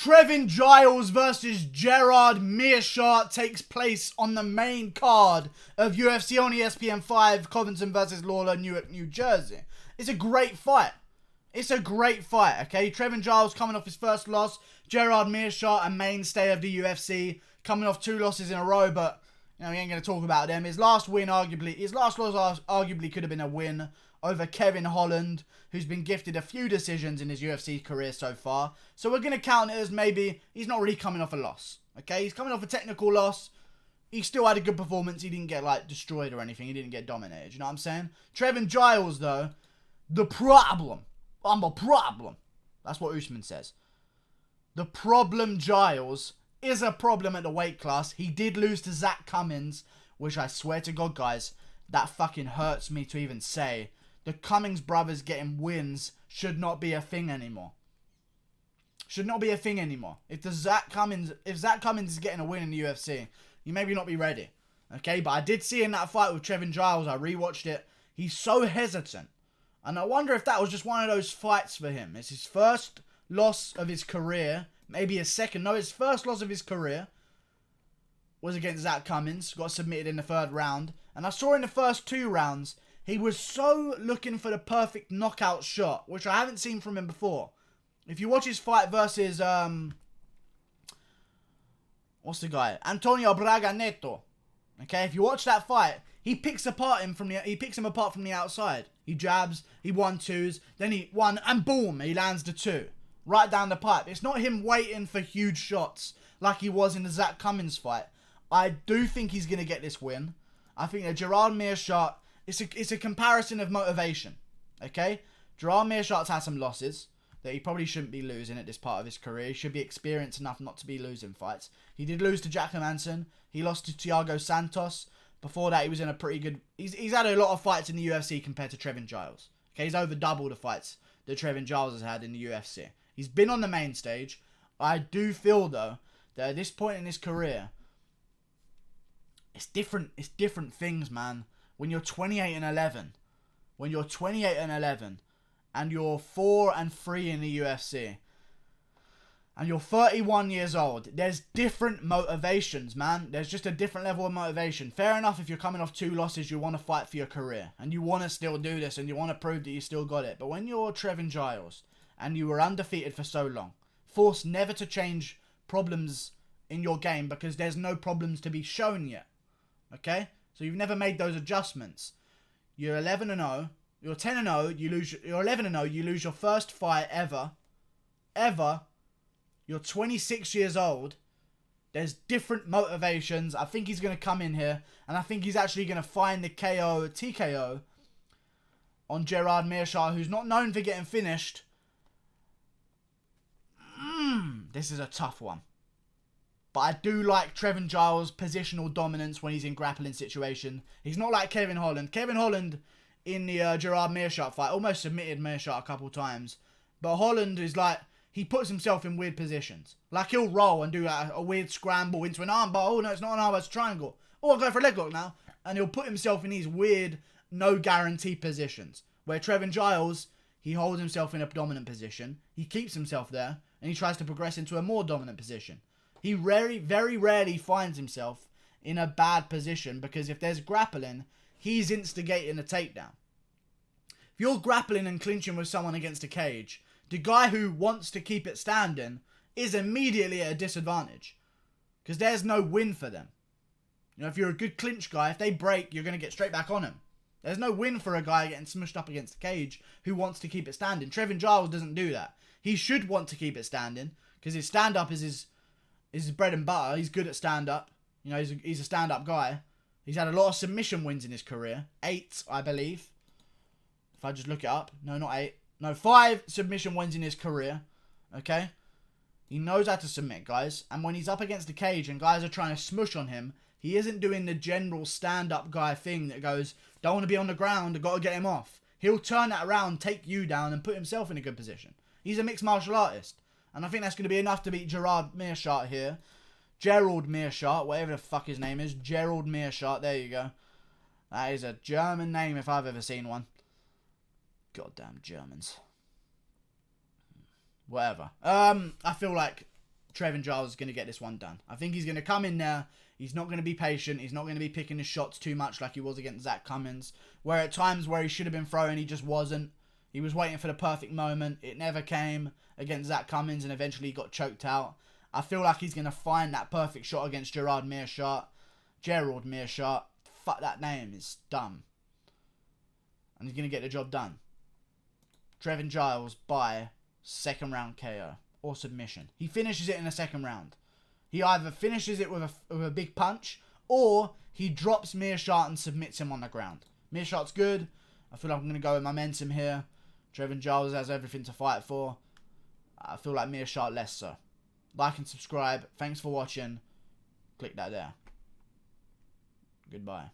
Trevin Giles versus Gerald Meerschaert takes place on the main card of UFC on ESPN 5, Covington versus Lawler, Newark, New Jersey. It's a great fight. It's a great fight, okay? Trevin Giles coming off his first loss. Gerald Meerschaert, a mainstay of the UFC, coming off 2 losses in a row, but you know, we ain't going to talk about them. His last loss arguably could have been a win over Kevin Holland, who's been gifted a few decisions in his UFC career so far. So we're going to count it as maybe he's not really coming off a loss. Okay, he's coming off a technical loss. He still had a good performance. He didn't get, like, destroyed or anything. He didn't get dominated. You know what I'm saying? Trevin Giles, though, the problem. I'm a problem. That's what Usman says. The problem Giles is a problem at the weight class. He did lose to Zach Cummins, which I swear to God, guys, that fucking hurts me to even say. The Cummins brothers getting wins should not be a thing anymore. Should not be a thing anymore. If Zach Cummins is getting a win in the UFC, you maybe not be ready. Okay, but I did see in that fight with Trevin Giles, I rewatched it. He's so hesitant. And I wonder if that was just one of those fights for him. It's his first loss of his career. Maybe his second. No, his first loss of his career was against Zach Cummins. Got submitted in the 3rd round. And I saw in the first 2 rounds, he was so looking for the perfect knockout shot, which I haven't seen from him before. If you watch his fight versus, what's the guy? Antonio Braga Neto. Okay, if you watch that fight, he picks him apart from the outside. He jabs, he 1-2s, then he 1, and boom, he lands the 2. Right down the pipe. It's not him waiting for huge shots like he was in the Zach Cummins fight. I do think he's going to get this win. I think that Gerald Meerschaert, it's a comparison of motivation. Okay? Gerald Meerschaert's had some losses that he probably shouldn't be losing at this part of his career. He should be experienced enough not to be losing fights. He did lose to Jack Hermansson. He lost to Thiago Santos. Before that, he was in a pretty good... He's had a lot of fights in the UFC compared to Trevin Giles. Okay, he's over double the fights that Trevin Giles has had in the UFC. He's been on the main stage. I do feel, though, that at this point in his career, it's different things, man. When you're 28-11, and you're 4-3 in the UFC, and you're 31 years old, there's different motivations, man. There's just a different level of motivation. Fair enough, if you're coming off 2 losses, you want to fight for your career, and you want to still do this, and you want to prove that you still got it. But when you're Trevin Giles, and you were undefeated for so long, forced never to change problems in your game because there's no problems to be shown yet. Okay? So you've never made those adjustments. You're 11-0. You're 10-0. You're 11-0. You lose your first fight ever. You're 26 years old. There's different motivations. I think he's going to come in here, and I think he's actually going to find the TKO on Gerald Meerschaert, who's not known for getting finished. This is a tough one. But I do like Trevin Giles' positional dominance when he's in grappling situation. He's not like Kevin Holland. Kevin Holland in the Gerald Meerschaert fight almost submitted Meerschaert a couple times. But Holland is like, he puts himself in weird positions. Like he'll roll and do a weird scramble into an armbar. Oh no, it's not an armbar, it's a triangle. Oh, I'll go for a leg lock now. And he'll put himself in these weird, no guarantee positions. Where Trevin Giles, he holds himself in a dominant position. He keeps himself there. And he tries to progress into a more dominant position. He very rarely finds himself in a bad position because if there's grappling, he's instigating a takedown. If you're grappling and clinching with someone against a cage, the guy who wants to keep it standing is immediately at a disadvantage because there's no win for them. You know, if you're a good clinch guy, if they break, you're going to get straight back on him. There's no win for a guy getting smushed up against the cage who wants to keep it standing. Trevin Giles doesn't do that. He should want to keep it standing because his stand-up is his bread and butter. He's good at stand-up. You know, he's a stand-up guy. He's had a lot of submission wins in his career. 8, I believe. If I just look it up. No, not 8. No, 5 submission wins in his career. Okay? He knows how to submit, guys. And when he's up against the cage and guys are trying to smush on him, he isn't doing the general stand-up guy thing that goes, don't want to be on the ground, I've got to get him off. He'll turn that around, take you down, and put himself in a good position. He's a mixed martial artist. And I think that's going to be enough to beat Gerald Meerschaert here. Gerald Meerschaert, whatever the fuck his name is. Gerald Meerschaert, there you go. That is a German name if I've ever seen one. Goddamn Germans. Whatever. I feel like Trevin Giles is going to get this one done. I think he's going to come in there. He's not going to be patient. He's not going to be picking his shots too much like he was against Zach Cummins. Where at times where he should have been throwing, he just wasn't. He was waiting for the perfect moment. It never came against Zach Cummins, and eventually he got choked out. I feel like he's going to find that perfect shot against Gerald Meerschaert. Fuck that name. It's dumb. And he's going to get the job done. Trevin Giles by second round KO or submission. He finishes it in the second round. He either finishes it with a big punch, or he drops Meerschaert and submits him on the ground. Meerschaert's good. I feel like I'm going to go with momentum here. Trevin Giles has everything to fight for. I feel like Meerschaert less so. Like and subscribe. Thanks for watching. Click that there. Goodbye.